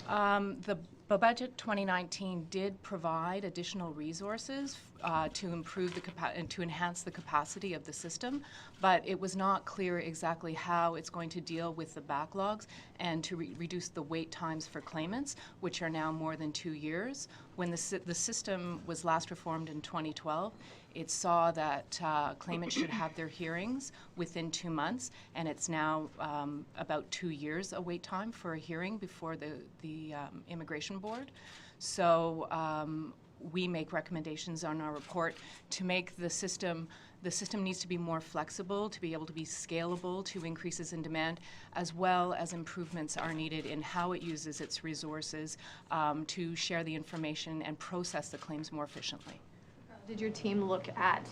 The budget 2019 did provide additional resources to improve and to enhance the capacity of the system, but it was not clear exactly how it's going to deal with the backlogs and to reduce the wait times for claimants, which are now more than 2 years. When the system was last reformed in 2012, it saw that claimants should have their hearings within 2 months, and it's now about 2 years a wait time for a hearing before the Immigration Board. So we make recommendations on our report to make the system needs to be more flexible, to be able to be scalable to increases in demand, as well as improvements are needed in how it uses its resources to share the information and process the claims more efficiently. Did your team look at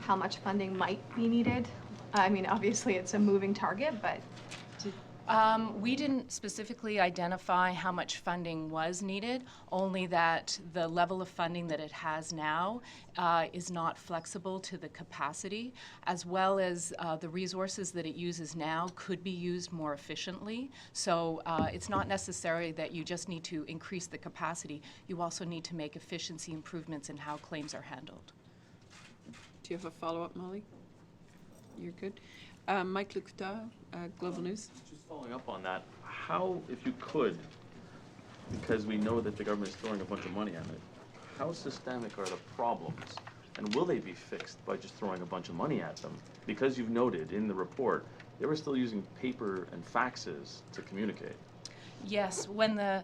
how much funding might be needed? I mean, obviously it's a moving target, but we didn't specifically identify how much funding was needed, only that the level of funding that it has now is not flexible to the capacity, as well as the resources that it uses now could be used more efficiently. So it's not necessary that you just need to increase the capacity. You also need to make efficiency improvements in how claims are handled. Do you have a follow-up, Molly? You're good. Mike Lukuta, Global News. Just following up on that, how, if you could, because we know that the government is throwing a bunch of money at it, how systemic are the problems? And will they be fixed by just throwing a bunch of money at them? Because you've noted in the report, they were still using paper and faxes to communicate. Yes, when the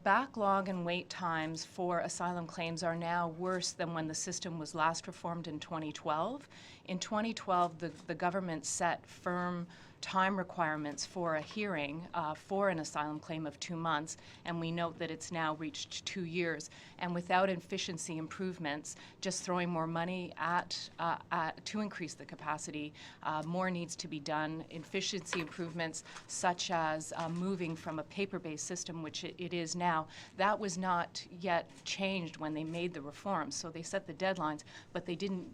backlog and wait times for asylum claims are now worse than when the system was last reformed in 2012. In 2012, the government set firm time requirements for a hearing for an asylum claim of 2 months, and we note that it's now reached 2 years. And without efficiency improvements, just throwing more money to increase the capacity, more needs to be done. Efficiency improvements such as moving from a paper-based system, which it is now, that was not yet changed when they made the reforms. So they set the deadlines, but they didn't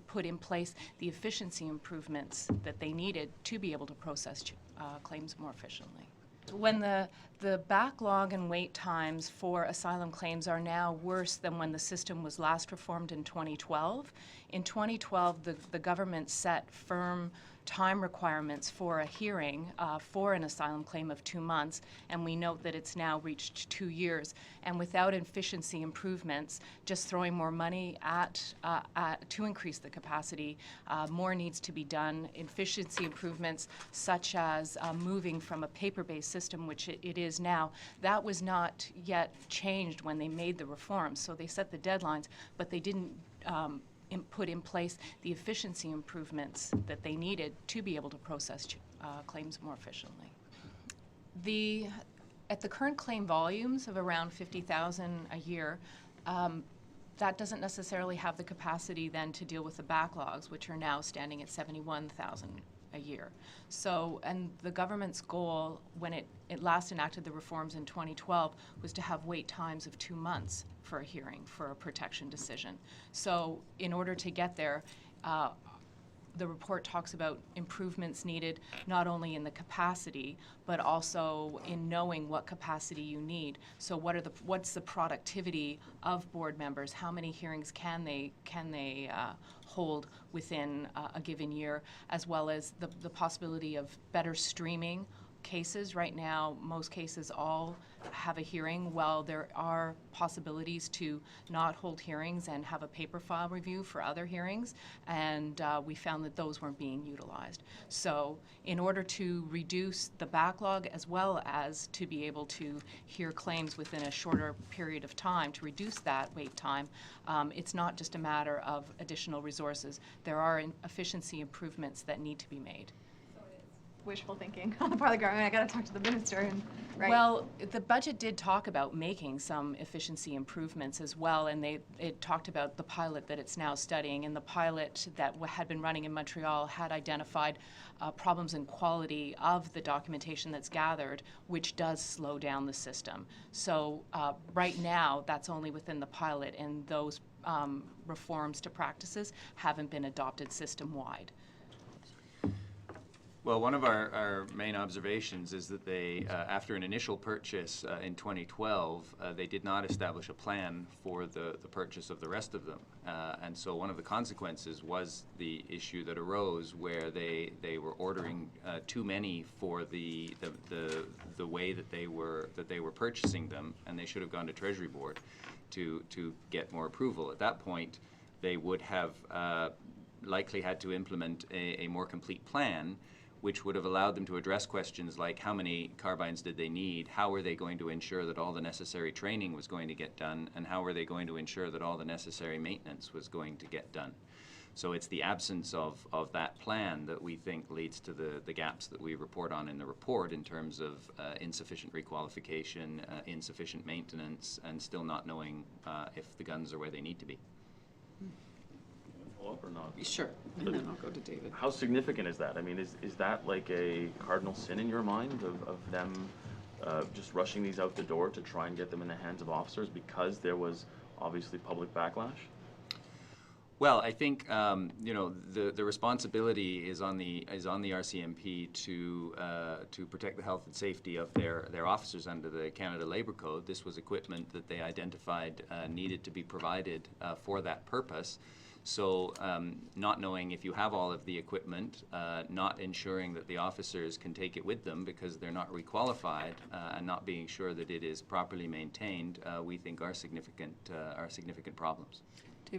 put in place the efficiency improvements that they needed to be able to process claims more efficiently. When the backlog and wait times for asylum claims are now worse than when the system was last reformed in 2012. In 2012, the government set firm time requirements for a hearing for an asylum claim of 2 months, and we note that it's now reached 2 years. And without efficiency improvements, just throwing more money to increase the capacity, more needs to be done. Efficiency improvements such as moving from a paper-based system, which it is now, that was not yet changed when they made the reforms. So they set the deadlines, but they didn't put in place the efficiency improvements that they needed to be able to process claims more efficiently. At the current claim volumes of around 50,000 a year, that doesn't necessarily have the capacity then to deal with the backlogs, which are now standing at 71,000 a year. So, and the government's goal when it last enacted the reforms in 2012 was to have wait times of 2 months for a hearing for a protection decision. So in order to get there, the report talks about improvements needed not only in the capacity, but also in knowing what capacity you need. So what's the productivity of board members? How many hearings can they hold within a given year, as well as the possibility of better streaming cases. Right now, most cases all have a hearing, while there are possibilities to not hold hearings and have a paper file review for other hearings, and we found that those weren't being utilized. So in order to reduce the backlog, as well as to be able to hear claims within a shorter period of time, to reduce that wait time, it's not just a matter of additional resources. There are efficiency improvements that need to be made. Wishful thinking on the part of the government. I got to talk to the minister. And right. Well, the budget did talk about making some efficiency improvements as well, and it talked about the pilot that it's now studying. And the pilot that had been running in Montreal had identified problems in quality of the documentation that's gathered, which does slow down the system. So right now, that's only within the pilot, and those reforms to practices haven't been adopted system-wide. Well, one of our main observations is that they, after an initial purchase in 2012, they did not establish a plan for the purchase of the rest of them. And so one of the consequences was the issue that arose where they were ordering too many for the way that they were purchasing them, and they should have gone to Treasury Board to get more approval. At that point, they would have likely had to implement a more complete plan, which would have allowed them to address questions like how many carbines did they need, how were they going to ensure that all the necessary training was going to get done, and how were they going to ensure that all the necessary maintenance was going to get done. So it's the absence of that plan that we think leads to the gaps that we report on in the report in terms of insufficient requalification, insufficient maintenance, and still not knowing if the guns are where they need to be. Follow up or not? Sure, and then I'll go to David. How significant is that? I mean, is that like a cardinal sin in your mind of them just rushing these out the door to try and get them in the hands of officers because there was obviously public backlash? Well, I think the responsibility is on the RCMP to protect the health and safety of their officers under the Canada Labour Code. This was equipment that they identified needed to be provided for that purpose. So not knowing if you have all of the equipment, not ensuring that the officers can take it with them because they're not requalified, and not being sure that it is properly maintained, we think are significant problems.